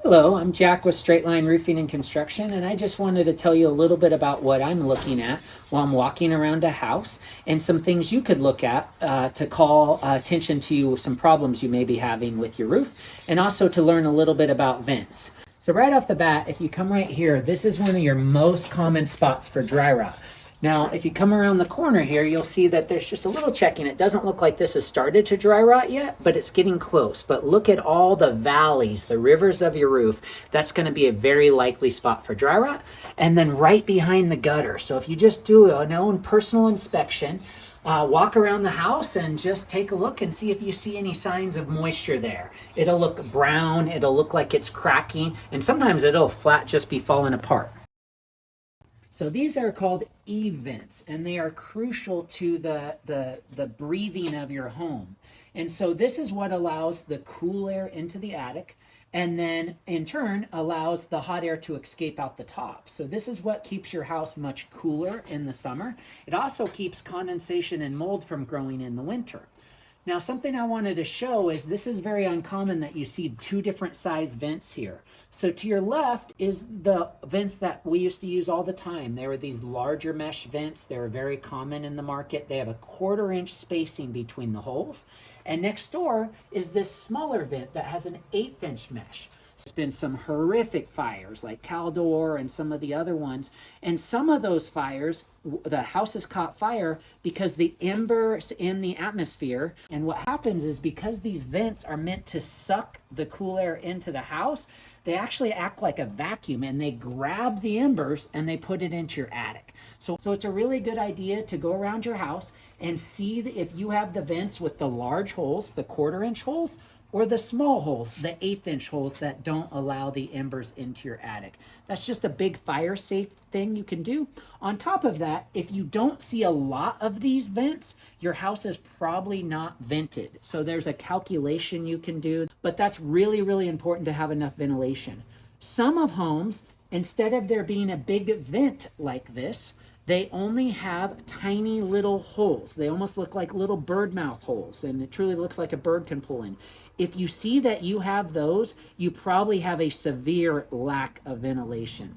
Hello, I'm Jack with Straight Line Roofing and Construction, and I just wanted to tell you a little bit about what I'm looking at while I'm walking around a house and some things you could look at to call attention to you, some problems you may be having with your roof, and also to learn a little bit about vents. So right off the bat, if you come right here, this is one of your most common spots for dry rot. Now, if you come around the corner here, you'll see that there's just a little checking. It doesn't look like this has started to dry rot yet, but it's getting close. But look at all the valleys, the rivers of your roof. That's going to be a very likely spot for dry rot. And then right behind the gutter. So if you just do an own personal inspection, walk around the house and just take a look and see if you see any signs of moisture there. It'll look brown, it'll look like it's cracking, and sometimes it'll flat just be falling apart. So these are called eave vents, and they are crucial to the breathing of your home. And so this is what allows the cool air into the attic, and then in turn allows the hot air to escape out the top. So this is what keeps your house much cooler in the summer. It also keeps condensation and mold from growing in the winter. Now, something I wanted to show is this is very uncommon that you see two different size vents here. So to your left is the vents that we used to use all the time. There were these larger mesh vents. They were very common in the market. They have a 1/4 inch spacing between the holes. And next door is this smaller vent that has an 1/8 inch mesh. There's been some horrific fires like Caldor and some of the other ones. And some of those fires, the houses caught fire because the embers in the atmosphere. And what happens is because these vents are meant to suck the cool air into the house, they actually act like a vacuum and they grab the embers and they put it into your attic. So it's a really good idea to go around your house and see if you have the vents with the large holes, the 1/4 inch holes, or the small holes, the 1/8 inch holes that don't allow the embers into your attic. That's just a big fire safe thing you can do. On top of that, if you don't see a lot of these vents, your house is probably not vented. So there's a calculation you can do, but that's really, really important to have enough ventilation. Some of homes, instead of there being a big vent like this, they only have tiny little holes. They almost look like little bird mouth holes, and it truly looks like a bird can pull in. If you see that you have those, you probably have a severe lack of ventilation.